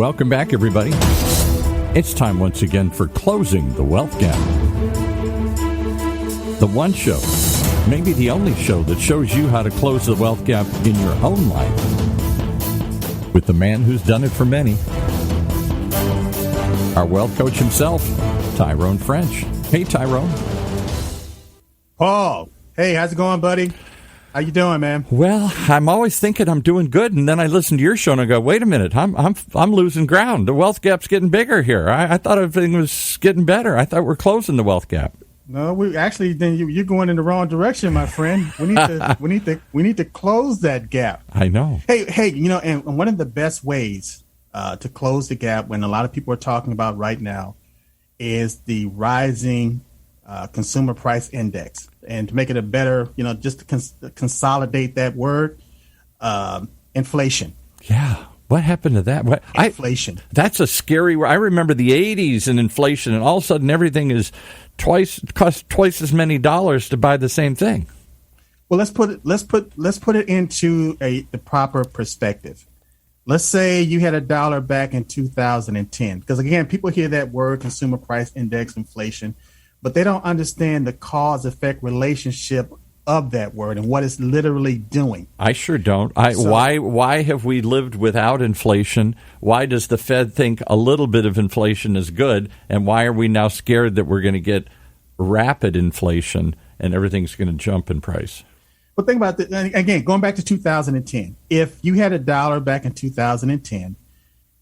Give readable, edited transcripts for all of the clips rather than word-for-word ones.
Welcome back, everybody. It's time once again for Closing the Wealth Gap. The one show, maybe the only show, that shows you how to close the wealth gap in your own life with the man who's done it for many, our wealth coach himself, Tyrone French. Hey, Tyrone. Paul. Hey, how's it going, buddy? How you doing, man? Well, I'm always thinking I'm doing good, and then I listen to your show and I go, "Wait a minute, I'm losing ground. The wealth gap's getting bigger here. I thought everything was getting better. I thought we're closing the wealth gap." No, we actually then you're going in the wrong direction, my friend. We need to close that gap. I know. Hey, and one of the best ways to close the gap, when a lot of people are talking about right now, is the rising consumer price index. And to make it a better, just to consolidate that word, inflation. Yeah. What happened to that? Inflation. That's a scary word. I remember the 80s and inflation, and all of a sudden everything is costs twice as many dollars to buy the same thing. Well, let's put it into the proper perspective. Let's say you had $1 back in 2010, because again, people hear that word, consumer price index, inflation, but they don't understand the cause-effect relationship of that word and what it's literally doing. I sure don't. Why have we lived without inflation? Why does the Fed think a little bit of inflation is good? And why are we now scared that we're going to get rapid inflation and everything's going to jump in price? Well, think about that. Again, going back to 2010, if you had $1 back in 2010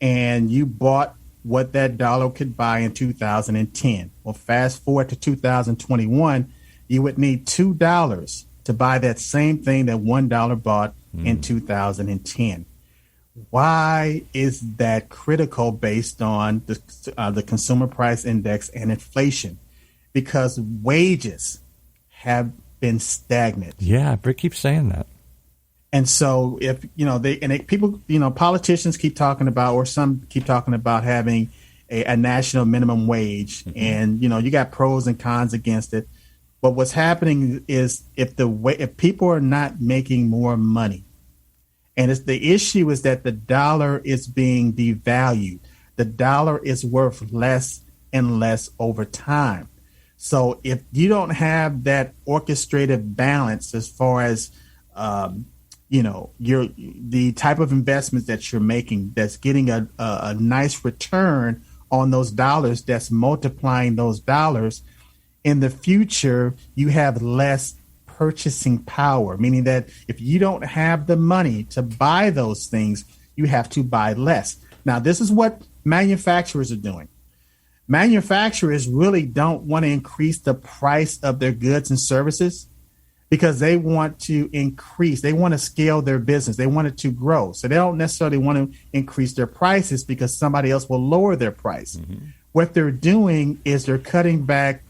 and you bought what that dollar could buy in 2010. Well, fast forward to 2021, you would need $2 to buy that same thing that $1 bought in 2010. Why is that critical based on the consumer price index and inflation? Because wages have been stagnant. Yeah, but keep saying that. And so if, people, politicians keep talking about, or some keep talking about having a national minimum wage, and, you got pros and cons against it. But what's happening is if people are not making more money, and the issue is that the dollar is being devalued, the dollar is worth less and less over time. So if you don't have that orchestrated balance as far as, the type of investments that you're making that's getting a nice return on those dollars, that's multiplying those dollars, in the future, you have less purchasing power, meaning that if you don't have the money to buy those things, you have to buy less. Now, this is what manufacturers are doing. Manufacturers really don't want to increase the price of their goods and services because they want to they want to scale their business. They want it to grow. So they don't necessarily want to increase their prices because somebody else will lower their price. Mm-hmm. What they're doing is they're cutting back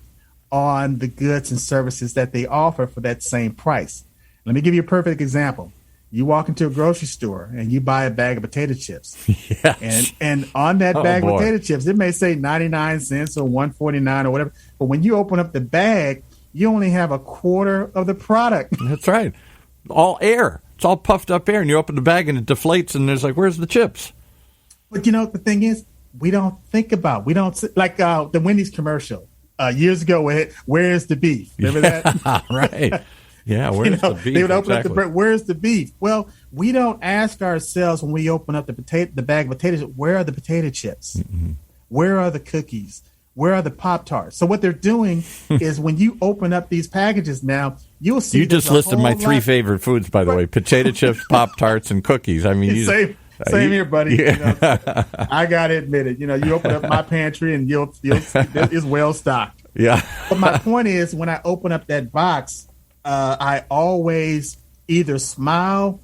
on the goods and services that they offer for that same price. Let me give you a perfect example. You walk into a grocery store and you buy a bag of potato chips. Yes. And on that bag of potato chips, it may say 99 cents or 149 or whatever. But when you open up the bag, you only have a quarter of the product. That's right. All air. It's all puffed up air. And you open the bag and it deflates and there's like, where's the chips? But the thing is, we don't think about, like the Wendy's commercial years ago, where's the beef? Remember that? Right. Yeah, where's the beef? They would open up the bread. Where's the beef? Well, we don't ask ourselves when we open up the bag of potatoes, where are the potato chips? Mm-hmm. Where are the cookies? Where are the Pop-Tarts? So what they're doing is when you open up these packages now, you'll see. You just listed my three favorite foods, by the way: potato chips, Pop-Tarts, and cookies. I mean, same here, buddy. Yeah. I gotta admit it. You open up my pantry and you'll it's well stocked. Yeah. But my point is, when I open up that box, I always either smile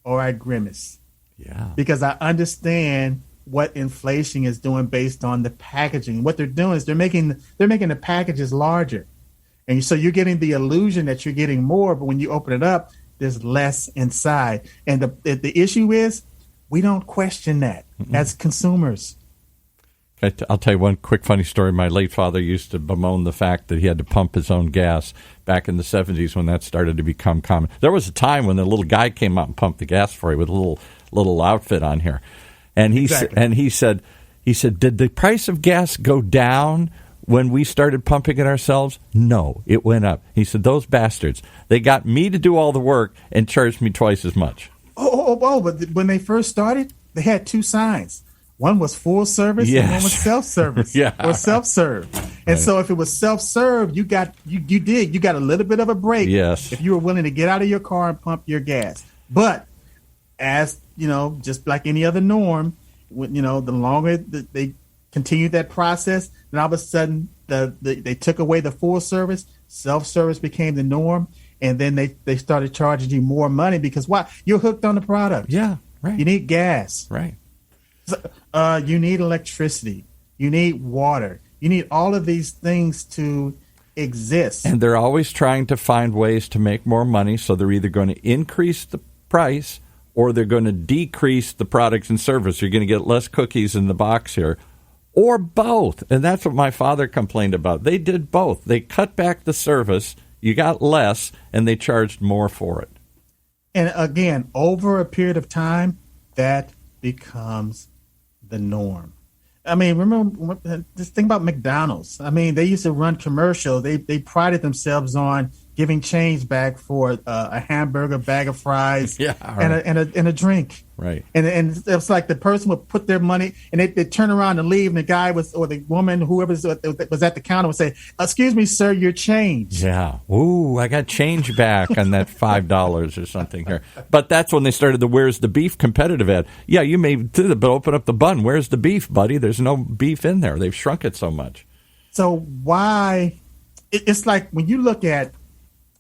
or I grimace. Yeah. Because I understand what inflation is doing based on the packaging. What they're doing is they're making the packages larger. And so you're getting the illusion that you're getting more, but when you open it up, there's less inside. And the issue is we don't question that as consumers. I'll tell you one quick funny story. My late father used to bemoan the fact that he had to pump his own gas back in the 70s when that started to become common. There was a time when the little guy came out and pumped the gas for you with a little outfit on here. And Exactly. he said, did the price of gas go down when we started pumping it ourselves? No, it went up. He said, those bastards, they got me to do all the work and charged me twice as much. But when they first started, they had two signs. One was full service, and one was self-service. Yeah. Or self-serve. And so if it was self-serve, you got a little bit of a break. Yes. If you were willing to get out of your car and pump your gas. But as, just like any other norm, the longer they continued that process, then all of a sudden they took away the full service, self-service became the norm, and then they started charging you more money because why? You're hooked on the product. Yeah, right. You need gas. Right. You need electricity. You need water. You need all of these things to exist. And they're always trying to find ways to make more money, so they're either going to increase the price or they're going to decrease the products and service. You're going to get less cookies in the box here, or both. And that's what my father complained about. They did both. They cut back the service, you got less, and they charged more for it. And again, over a period of time, that becomes the norm. I mean, remember, just think about McDonald's. I mean, they used to run commercials. They prided themselves on giving change back for a hamburger, bag of fries, yeah, right. and a drink. Right. And it's like the person would put their money and they turn around and leave, and the guy or the woman, whoever was at the counter, would say, "Excuse me, sir, your change." Yeah. Ooh, I got change back on that $5 or something here. But that's when they started the "Where's the beef" competitive ad. Yeah, you may do it, but open up the bun. Where's the beef, buddy? There's no beef in there. They've shrunk it so much. So why? It's like when you look at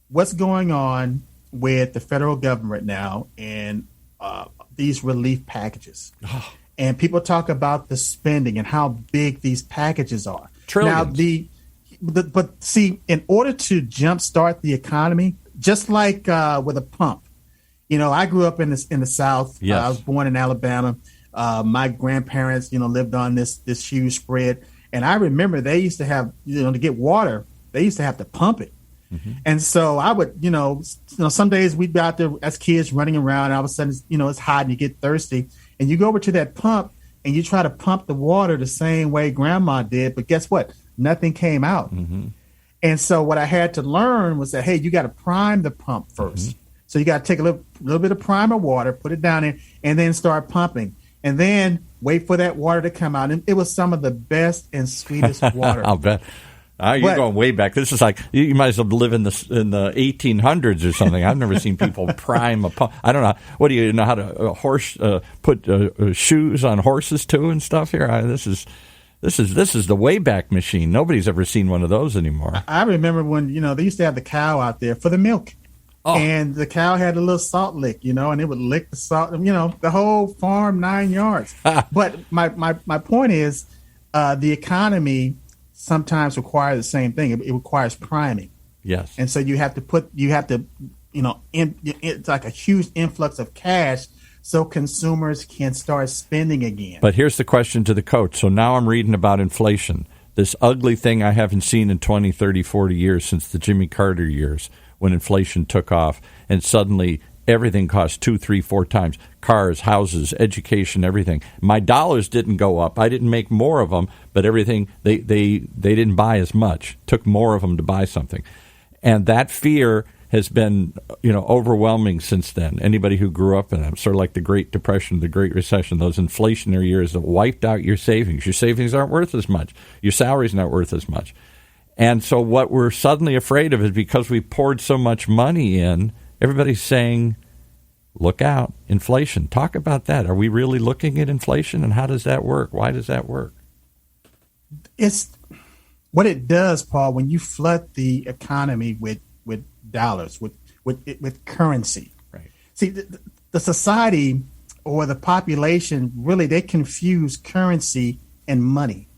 what's going on with the federal government now and these relief packages. And people talk about the spending and how big these packages are. Trillions. Now, but see, in order to jumpstart the economy, just like with a pump, I grew up in the South. Yes. I was born in Alabama. My grandparents, lived on this huge spread. And I remember they used to have, to get water, they used to have to pump it. Mm-hmm. And so I would, some days we'd be out there as kids running around, and all of a sudden, it's hot and you get thirsty, and you go over to that pump and you try to pump the water the same way grandma did, but guess what? Nothing came out. Mm-hmm. And so what I had to learn was that, hey, you got to prime the pump first. Mm-hmm. So you got to take a little bit of primer water, put it down in, and then start pumping, and then wait for that water to come out. And it was some of the best and sweetest water. I'll bet. You're going way back. This is like you might as well live in the 1800s or something. I've never seen people prime a pump. I don't know. What do you know how to put shoes on horses too and stuff here? This is the Wayback Machine. Nobody's ever seen one of those anymore. I remember when they used to have the cow out there for the milk. Oh. And the cow had a little salt lick, and it would lick the salt, the whole farm 9 yards. But my point is the economy sometimes requires the same thing. It requires priming. Yes. And so you have to it's like a huge influx of cash so consumers can start spending again. But here's the question to the coach. So now I'm reading about inflation, this ugly thing I haven't seen in 20, 30, 40 years since the Jimmy Carter years when inflation took off, and suddenly everything costs 2, 3, 4 times. Cars, houses, education, everything. My dollars didn't go up. I didn't make more of them, but everything, they didn't buy as much. Took more of them to buy something. And that fear has been, overwhelming since then. Anybody who grew up in it, sort of like the Great Depression, the Great Recession, those inflationary years that wiped out your savings. Your savings aren't worth as much. Your salary's not worth as much. And so what we're suddenly afraid of is because we poured so much money in, everybody's saying, look out, inflation. Talk about that. Are we really looking at inflation, and how does that work? Why does that work? It's what it does, Paul, when you flood the economy with dollars, with currency. Right. See, the society or the population, really, they confuse currency and money.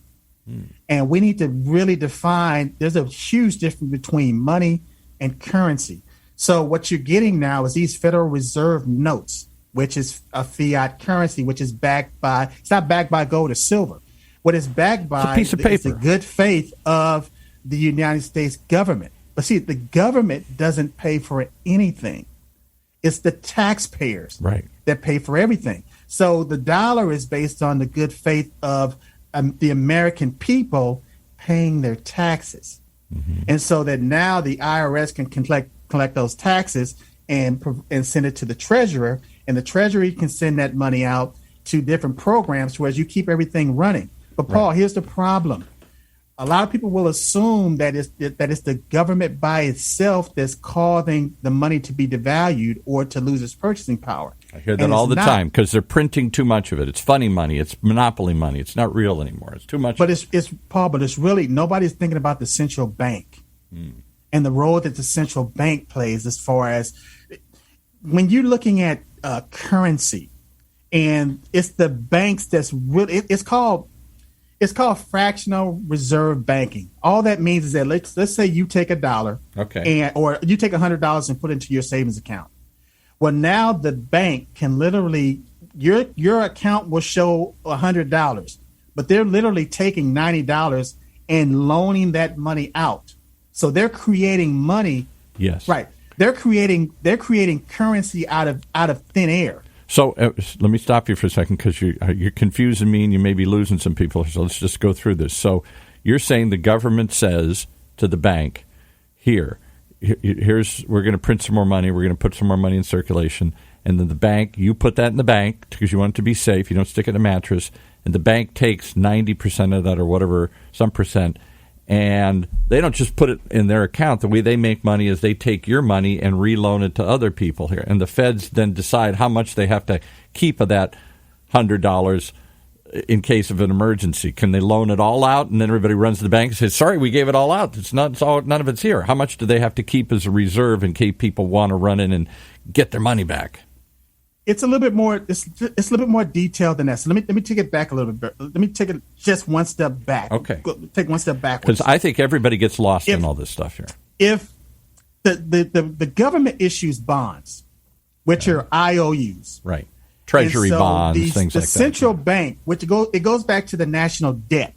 And we need to really define, there's a huge difference between money and currency. So what you're getting now is these Federal Reserve notes, which is a fiat currency, which is backed by, it's not backed by gold or silver. What it's backed by is the good faith of the United States government. But see, the government doesn't pay for anything. It's the taxpayers right. that pay for everything. So the dollar is based on the good faith of the American people paying their taxes. Mm-hmm. And so that now the IRS can collect those taxes and send it to the treasurer, and the treasury can send that money out to different programs, whereas you keep everything running. But Paul, here's the problem. A lot of people will assume that it's the government by itself that's causing the money to be devalued or to lose its purchasing power. I hear that all the time because they're printing too much of it. It's funny money. It's monopoly money. It's not real anymore. It's too much. But it's Paul. But it's really nobody's thinking about the central bank and the role that the central bank plays as far as when you're looking at currency, and it's the banks that's really it's called fractional reserve banking. All that means is that let's say you take $1, okay, or you take $100 and put it into your savings account. Well, now the bank can literally your account will show $100, but they're literally taking $90 and loaning that money out. So they're creating money. Yes, right. They're creating currency out of thin air. So let me stop you for a second because you're confusing me and you may be losing some people. So let's just go through this. So you're saying the government says to the bank, here's we're going to print some more money. We're going to put some more money in circulation. And then the bank, you put that in the bank because you want it to be safe. You don't stick it in a mattress. And the bank takes 90% of that or whatever, some percent. And they don't just put it in their account. The way they make money is they take your money and reloan it to other people here. And the feds then decide how much they have to keep of that $100 in case of an emergency. Can they loan it all out? And then everybody runs to the bank and says, sorry, we gave it all out. None of it's here. How much do they have to keep as a reserve in case people want to run in and get their money back? It's a little bit more. It's a little bit more detailed than that. So let me take it back a little bit. Let me take it just one step back. Okay, take one step backwards. Because I think everybody gets lost in all this stuff here. If the government issues bonds, which are IOUs, right? Treasury bonds, things like that. The central bank, it goes back to the national debt.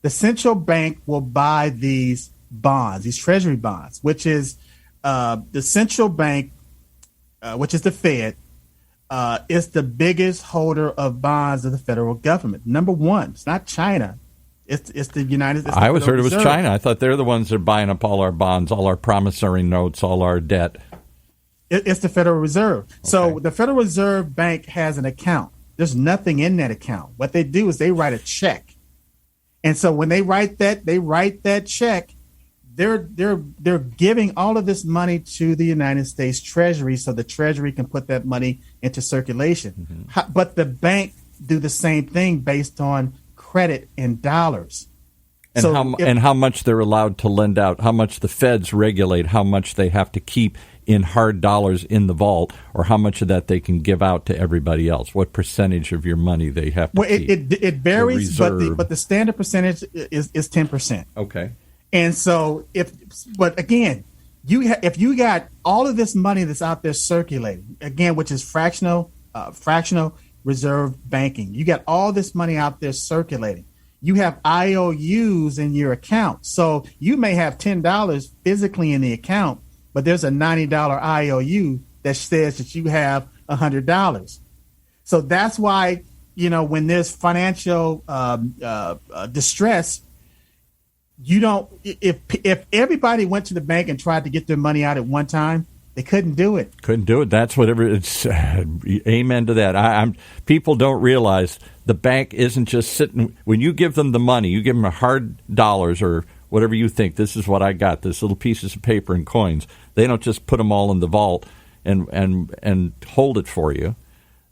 The central bank will buy these bonds, these treasury bonds, which is the central bank, which is the Fed. Is the biggest holder of bonds of the federal government. Number one, it's not China. It's the United States. I always heard it was China. I thought they're the ones that are buying up all our bonds, all our promissory notes, all our debt. It's the Federal Reserve. Okay. So the Federal Reserve Bank has an account. There's nothing in that account. What they do is they write a check. And so when they write that check, they're giving all of this money to the United States Treasury so the Treasury can put that money into circulation. Mm-hmm. But the bank do the same thing based on credit in dollars. And how much they're allowed to lend out, how much the feds regulate, how much they have to keep in hard dollars in the vault, or how much of that they can give out to everybody else, what percentage of your money they have to keep. It varies, but the standard percentage is 10%. Okay. And so, if you got all of this money that's out there circulating, again, which is fractional reserve banking, you got all this money out there circulating. You have IOUs in your account, so you may have $10 physically in the account, but there's a $90 IOU that says that you have $100. So that's why when there's financial distress. You don't. If everybody went to the bank and tried to get their money out at one time, they couldn't do it. That's whatever. It's amen to that. People don't realize the bank isn't just sitting. When you give them the money, you give them hard dollars or whatever you think. This is what I got. This little pieces of paper and coins. They don't just put them all in the vault and hold it for you.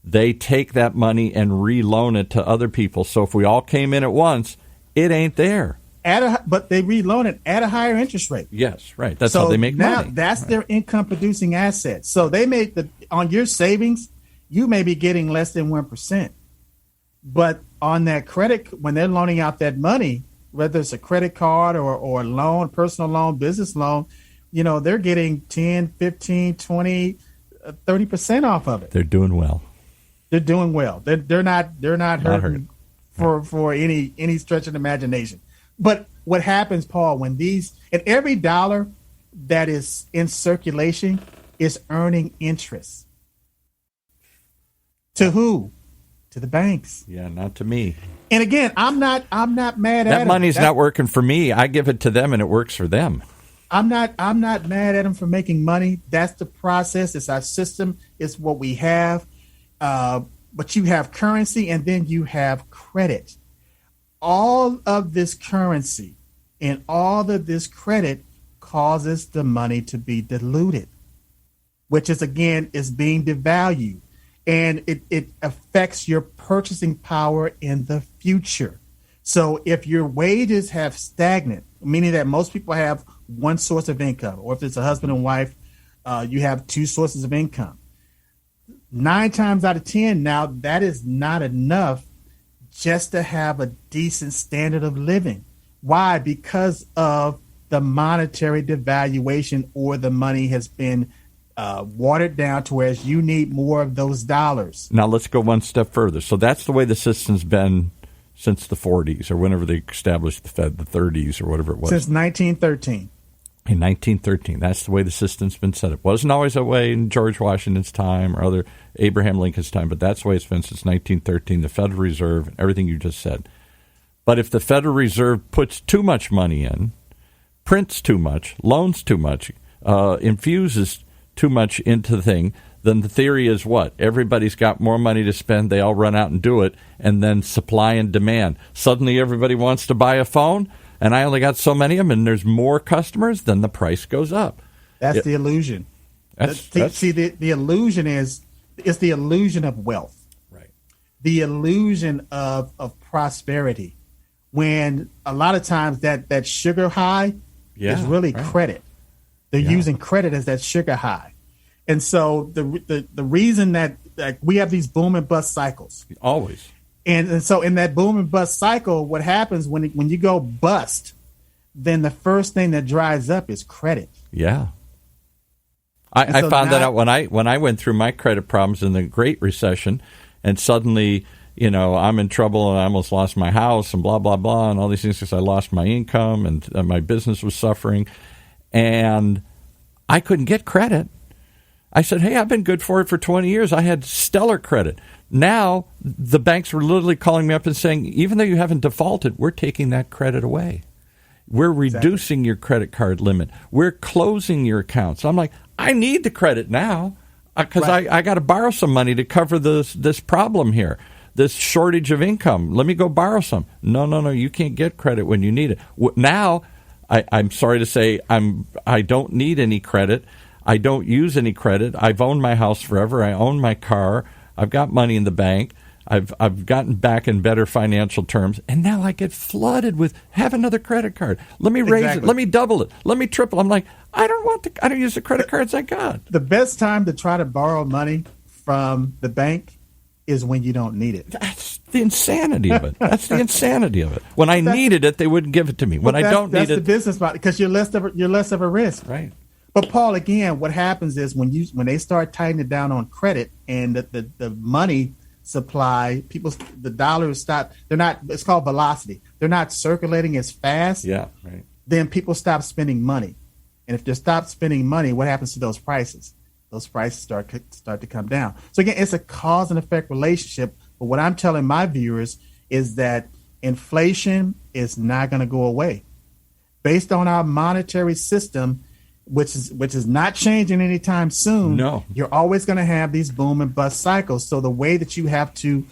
They take that money and reloan it to other people. So if we all came in at once, it ain't there. But they reloan it at a higher interest rate. Yes, right. That's how they make money. That's their income-producing asset. So they make on your savings, you may be getting less than 1%. But on that credit, when they're loaning out that money, whether it's a credit card or a loan, personal loan, business loan, they're getting 10, 15, 20, 30% off of it. They're doing well. They're not hurting for any stretch of the imagination. But what happens, Paul, when every dollar that is in circulation It's earning interest. To who? To the banks. Yeah, not to me. And again, I'm not mad at that them. money's not working for me. I give it to them, and it works for them. I'm not mad at them for making money. That's the process. It's our system. It's what we have. But you have currency, and then you have credit. All of this currency and all of this credit causes the money to be diluted, which is, again, is being devalued. And it affects your purchasing power in the future. So if your wages have stagnant, meaning that most people have one source of income, or if it's a husband and wife, you have two sources of income. 9 times out of 10 now, that is not enough just to have a decent standard of living. Why? Because of the monetary devaluation, or the money has been watered down to whereas you need more of those dollars. Now let's go one step further. So that's the way the system's been since the 40s, or whenever they established the Fed, the 30s, or whatever it was. Since 1913. In 1913, that's the way the system's been set up. Wasn't always that way in George Washington's time or other Abraham Lincoln's time, but that's the way it's been since 1913, the Federal Reserve, everything you just said. But if the Federal Reserve puts too much money in, prints too much, loans too much, infuses too much into the thing, then the theory is what? Everybody's got more money to spend, they all run out and do it, and then supply and demand. Suddenly everybody wants to buy a phone, and I only got so many of them, and there's more customers, then the price goes up. That's the illusion. The illusion it's the illusion of wealth. Right. The illusion of prosperity. When a lot of times that sugar high is really credit. They're using credit as that sugar high. And so the reason that we have these boom and bust cycles. Always. And so in that boom and bust cycle, what happens when you go bust, then the first thing that dries up is credit. Yeah. I found that out when I went through my credit problems in the Great Recession, and suddenly, I'm in trouble and I almost lost my house and blah, blah, blah, and all these things because I lost my income and my business was suffering. And I couldn't get credit. I said, hey, I've been good for it for 20 years. I had stellar credit. Now, the banks were literally calling me up and saying, even though you haven't defaulted, we're taking that credit away. We're reducing your credit card limit. We're closing your accounts. I'm like, I need the credit now because I got to borrow some money to cover this problem here, this shortage of income. Let me go borrow some. No, you can't get credit when you need it. Now, I'm sorry to say I don't need any credit. I don't use any credit. I've owned my house forever. I own my car. I've got money in the bank. I've gotten back in better financial terms, and now I get flooded with have another credit card. Let me raise it. Let me double it. Let me triple. I'm like, I don't use the credit cards I got. The best time to try to borrow money from the bank is when you don't need it. That's the insanity of it. When I needed it, they wouldn't give it to me. When I don't need it, that's the business model because you're less of a risk. Right. But Paul, again, what happens is when they start tightening it down on credit and the money supply, the dollars stop. They're not. It's called velocity. They're not circulating as fast. Yeah. Right. Then people stop spending money, and if they stop spending money, what happens to those prices? Those prices start to come down. So again, it's a cause and effect relationship. But what I'm telling my viewers is that inflation is not going to go away, based on our monetary system, which is not changing anytime soon. No, you're always going to have these boom and bust cycles. So the way that you have to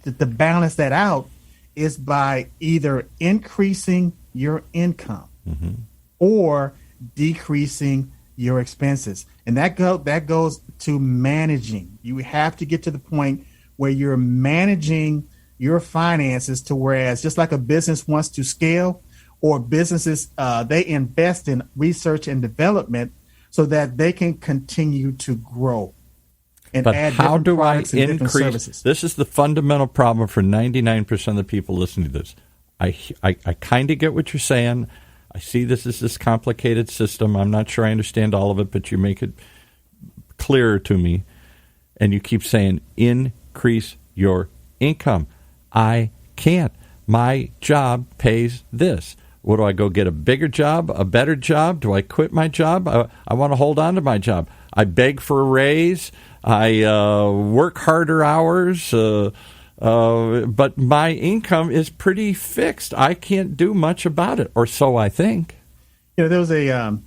balance that out is by either increasing your income or decreasing your expenses, and that goes to managing. You have to get to the point where you're managing your finances to whereas just like a business wants to scale. Or businesses, they invest in research and development so that they can continue to grow and add how different do I products and different services. This is the fundamental problem for 99% of the people listening to this. I kind of get what you're saying. I see this as this complicated system. I'm not sure I understand all of it, but you make it clearer to me. And you keep saying, increase your income. I can't. My job pays this. What do I go get a bigger job, a better job? Do I quit my job? I want to hold on to my job. I beg for a raise. I work harder hours, but my income is pretty fixed. I can't do much about it, or so I think. There was a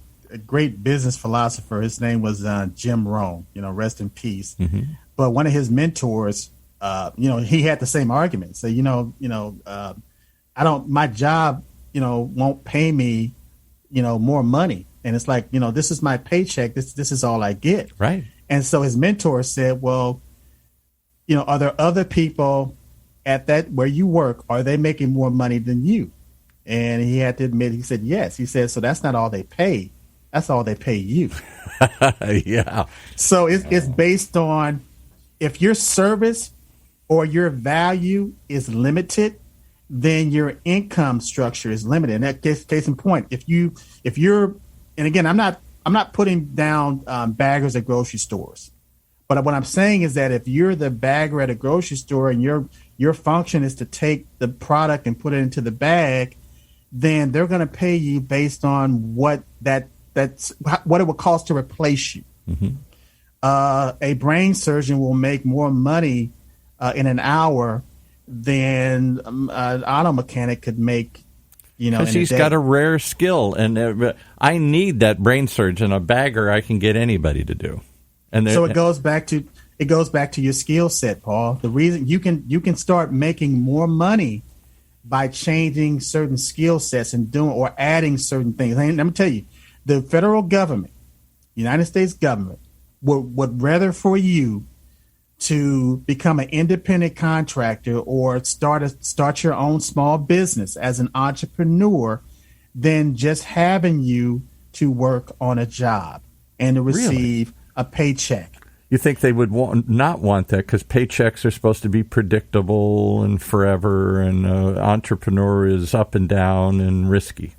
great business philosopher. His name was Jim Rohn. Rest in peace. Mm-hmm. But one of his mentors, he had the same argument. So, my job, won't pay me, more money. And it's like, this is my paycheck. This is all I get. Right. And so his mentor said, well, are there other people at that where you work? Are they making more money than you? And he had to admit, he said, yes. He said, so that's not all they pay. That's all they pay you. Yeah. So it's based on if your service or your value is limited, then your income structure is limited. And that case in point, if you're, and again, I'm not putting down baggers at grocery stores, but what I'm saying is that if you're the bagger at a grocery store and your function is to take the product and put it into the bag, then they're going to pay you based on what what it would cost to replace you. Mm-hmm. A brain surgeon will make more money in an hour than an auto mechanic could make, because he's got a rare skill, and I need that brain surgeon. A bagger, I can get anybody to do. And so it goes back to your skill set, Paul. The reason you can start making more money by changing certain skill sets and doing or adding certain things. Let me tell you, the federal government, United States government, would rather for you to become an independent contractor or start your own small business as an entrepreneur than just having you to work on a job and to receive a paycheck. You think they would not want that because paychecks are supposed to be predictable and forever, and entrepreneur is up and down and risky.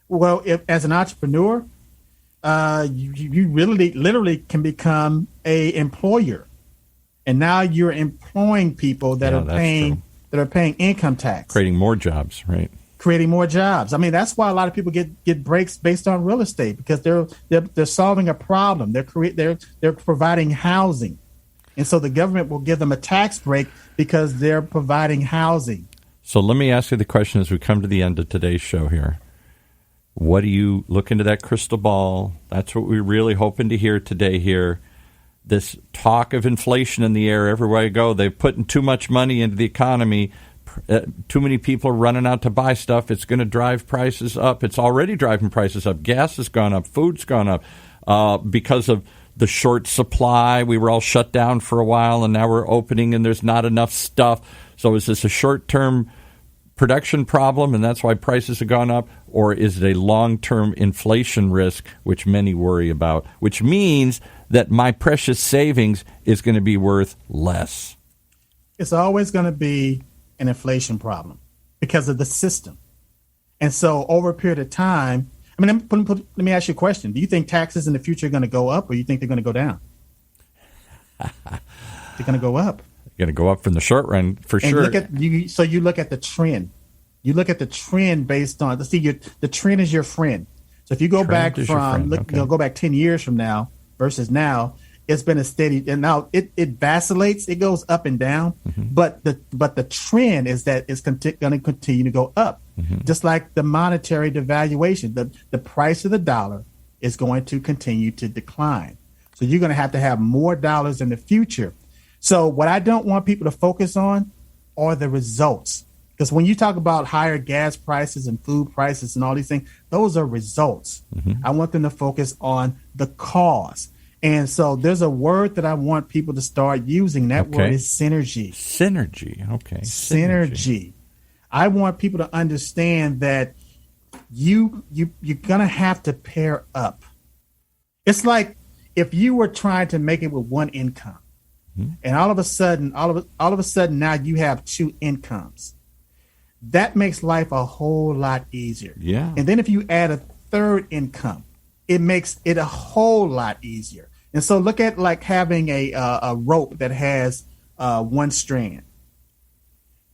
Well, as an entrepreneur, you really literally can become a employer, and now you're employing people that are paying income tax, creating more jobs, right? Creating more jobs. I mean, that's why a lot of people get breaks based on real estate, because they're solving a problem. They're providing housing, and so the government will give them a tax break because they're providing housing. So let me ask you the question as we come to the end of today's show here. What do you look into that crystal ball? That's what we're really hoping to hear today here. This talk of inflation in the air everywhere you go. They're putting too much money into the economy. Too many people are running out to buy stuff. It's going to drive prices up. It's already driving prices up. Gas has gone up. Food's gone up because of the short supply. We were all shut down for a while, and now we're opening, and there's not enough stuff. So is this a short-term production problem, and that's why prices have gone up, or is it a long-term inflation risk, which many worry about, which means that my precious savings is going to be worth less? It's always going to be an inflation problem because of the system. And so over a period of time, I mean, let me ask you a question. Do you think taxes in the future are going to go up, or do you think they're going to go down? They're going to go up. Going to go up from the short run for sure. So you look at the trend. You look at the trend based on the trend is your friend. So if you go back go back 10 years from now versus now, it's been a steady, and now it vacillates. It goes up and down, but the trend is that it's going to continue to go up, just like the monetary devaluation. The price of the dollar is going to continue to decline. So you're going to have more dollars in the future. So what I don't want people to focus on are the results. Because when you talk about higher gas prices and food prices and all these things, those are results. I want them to focus on the cause. And so there's a word that I want people to start using. That word is synergy. Synergy. Okay. Synergy. I want people to understand that you're going to have to pair up. It's like if you were trying to make it with one income, and all of a sudden now you have two incomes. That makes life a whole lot easier. Yeah. And then if you add a third income, it makes it a whole lot easier. And so look at like having a rope that has one strand.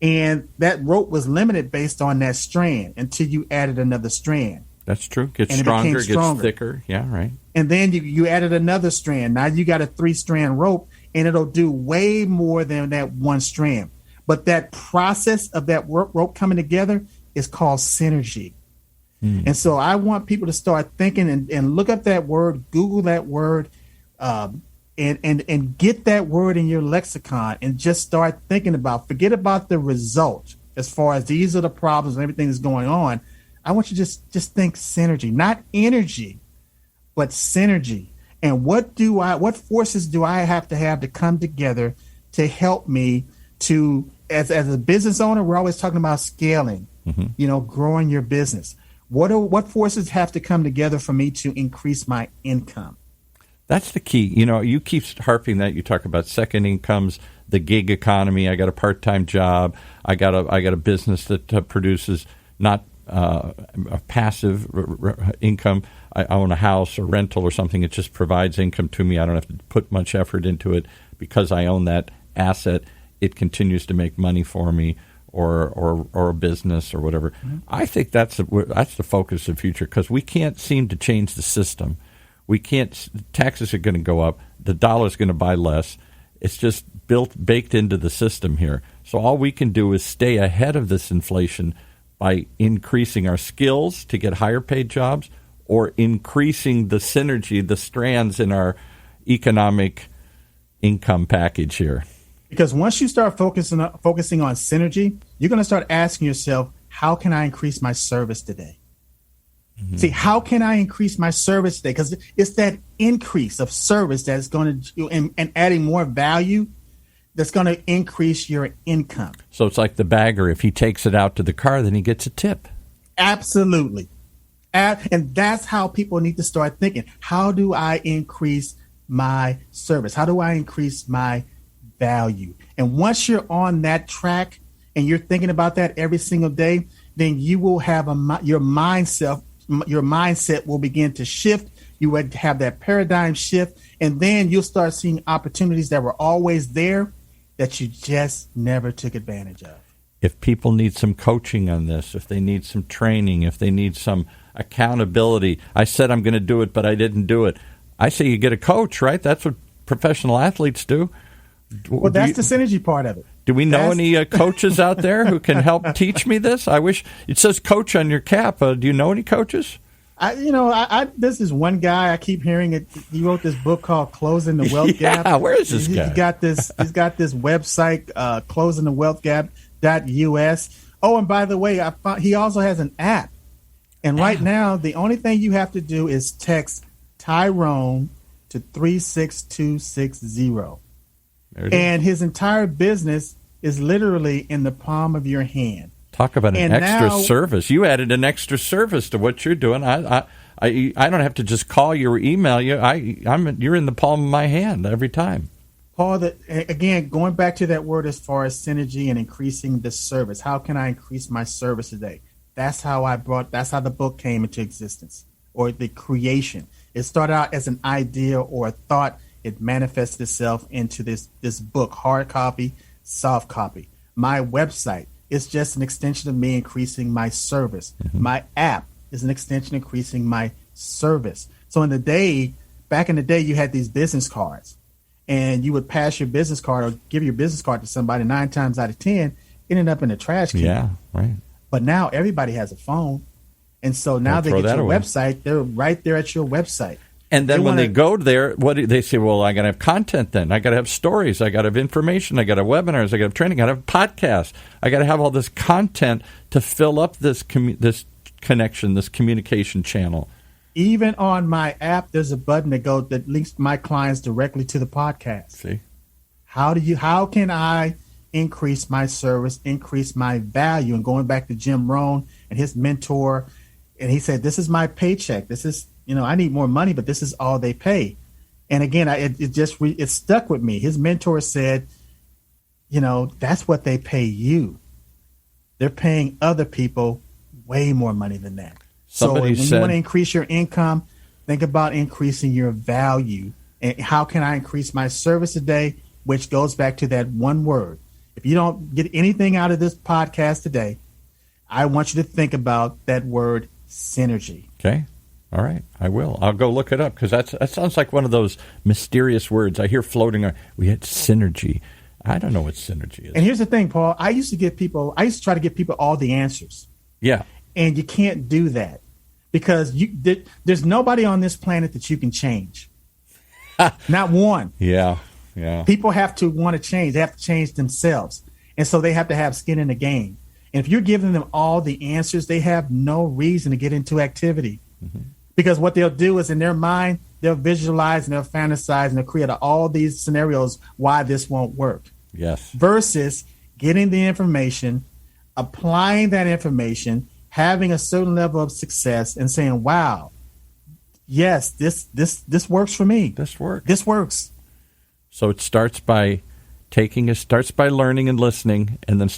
And that rope was limited based on that strand until you added another strand. That's true. Gets And stronger, it became stronger. gets thicker. Yeah, right. And then you added another strand. Now you got a 3-strand rope, and it'll do way more than that one strand. But that process of that rope coming together is called synergy. And so I want people to start thinking and look up that word, Google that word, and get that word in your lexicon and just start thinking about, forget about the result as far as these are the problems and everything that's going on. I want you to just think synergy, not energy, but synergy. And what forces do I have to come together to help me to, as a business owner, we're always talking about scaling, growing your business. What forces have to come together for me to increase my income? That's the key. You keep harping that. You talk about second incomes, the gig economy. I got a part-time job. I got a business that produces not a passive income. I own a house or rental or something. It just provides income to me. I don't have to put much effort into it because I own that asset. It continues to make money for me, or a business or whatever. Mm-hmm. I think that's the focus of the future, because we can't seem to change the system. We can't. Taxes are going to go up. The dollar's going to buy less. It's just baked into the system here. So all we can do is stay ahead of this inflation by increasing our skills to get higher paid jobs, or increasing the synergy, the strands in our economic income package here. Because once you start focusing on synergy, you're going to start asking yourself, how can I increase my service today? Mm-hmm. See, how can I increase my service today? Because it's that increase of service that's going to, and adding more value, that's going to increase your income. So it's like the bagger. If he takes it out to the car, then he gets a tip. Absolutely. And that's how people need to start thinking. How do I increase my service? How do I increase my value? And once you're on that track and you're thinking about that every single day, then you will have your mindset will begin to shift. You would have that paradigm shift, and then you'll start seeing opportunities that were always there that you just never took advantage of. If people need some coaching on this, if they need some training, if they need some accountability, I said I'm going to do it, but I didn't do it. I say you get a coach, right? That's what professional athletes do. Well, that's the synergy part of it. Do we know any coaches out there who can help teach me this? I wish it says coach on your cap. Do you know any coaches? This is one guy I keep hearing it. He wrote this book called Closing the Wealth Gap. Yeah, where is this guy? He's got this website, closingthewealthgap.us. Oh, and by the way, he also has an app. And right now, the only thing you have to do is text Tyrone to 36260. And his entire business is literally in the palm of your hand. Talk about an extra service. You added an extra service to what you're doing. I don't have to just call you or email you. You're in the palm of my hand every time. Paul, again, going back to that word as far as synergy and increasing the service. How can I increase my service today? That's how the book came into existence, or the creation. It started out as an idea or a thought. It manifested itself into this book, hard copy, soft copy. My website is just an extension of me increasing my service. Mm-hmm. My app is an extension increasing my service. So back in the day, you had these business cards, and you would pass your business card or give your business card to somebody. 9 times out of 10, ended up in a trash can. Yeah, right. But now everybody has a phone, and so now they get your website. They're right there at your website. And then when they go there, what do they say? Well, I got to have content then. I got to have stories. I got to have information. I got to have webinars. I got to have training. I got to have podcasts. I got to have all this content to fill up this connection, this communication channel. Even on my app, there's a button that links my clients directly to the podcast. See, how can I increase my service, increase my value? And going back to Jim Rohn and his mentor, and he said, "This is my paycheck. This is." I need more money, but this is all they pay. And again, it stuck with me. His mentor said, that's what they pay you. They're paying other people way more money than that. So when you want to increase your income, think about increasing your value. And how can I increase my service today? Which goes back to that one word. if you don't get anything out of this podcast today, I want you to think about that word synergy. Okay. All right. I will. I'll go look it up because that sounds like one of those mysterious words I hear floating around. We had synergy. I don't know what synergy is. And here's the thing, Paul. I used to try to give people all the answers. Yeah. And you can't do that because there's nobody on this planet that you can change. Not one. Yeah. People have to want to change. They have to change themselves. And so they have to have skin in the game. And if you're giving them all the answers, they have no reason to get into activity. Mm-hmm. Because what they'll do is in their mind, they'll visualize and they'll fantasize and they'll create all these scenarios why this won't work. Yes. Versus getting the information, applying that information, having a certain level of success and saying, wow, yes, this works for me. This works. So it starts by learning and listening, and then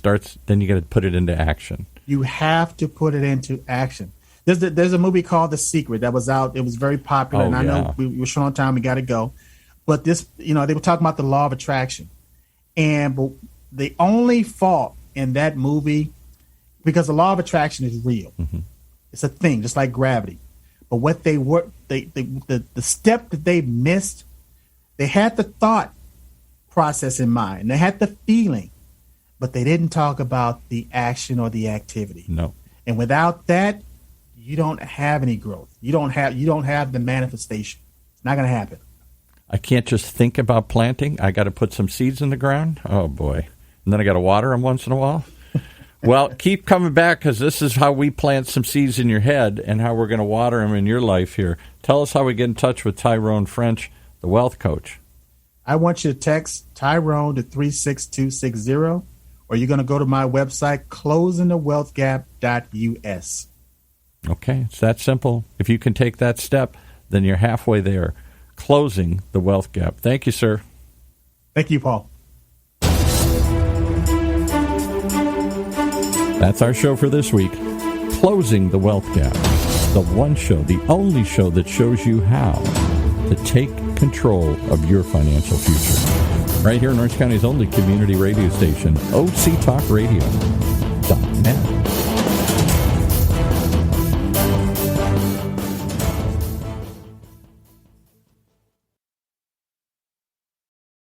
you got to put it into action. You have to put it into action. There's a movie called The Secret that was out. It was very popular, and I know we were short on time. We got to go. But this, they were talking about the law of attraction. But the only fault in that movie, because the law of attraction is real. Mm-hmm. It's a thing, just like gravity. But what the step that they missed, they had the thought process in mind. They had the feeling, but they didn't talk about the action or the activity. No. And without that, you don't have any growth. You don't have the manifestation. It's not going to happen. I can't just think about planting. I got to put some seeds in the ground. Oh, boy. And then I got to water them once in a while. Well, keep coming back because this is how we plant some seeds in your head and how we're going to water them in your life here. Tell us how we get in touch with Tyrone French, the wealth coach. I want you to text Tyrone to 36260, or you're going to go to my website, closingthewealthgap.us. Okay, it's that simple. If you can take that step, then you're halfway there. Closing the wealth gap. Thank you, sir. Thank you, Paul. That's our show for this week. Closing the wealth gap. The one show, the only show that shows you how to take control of your financial future. Right here in Orange County's only community radio station, OCTalkRadio.net.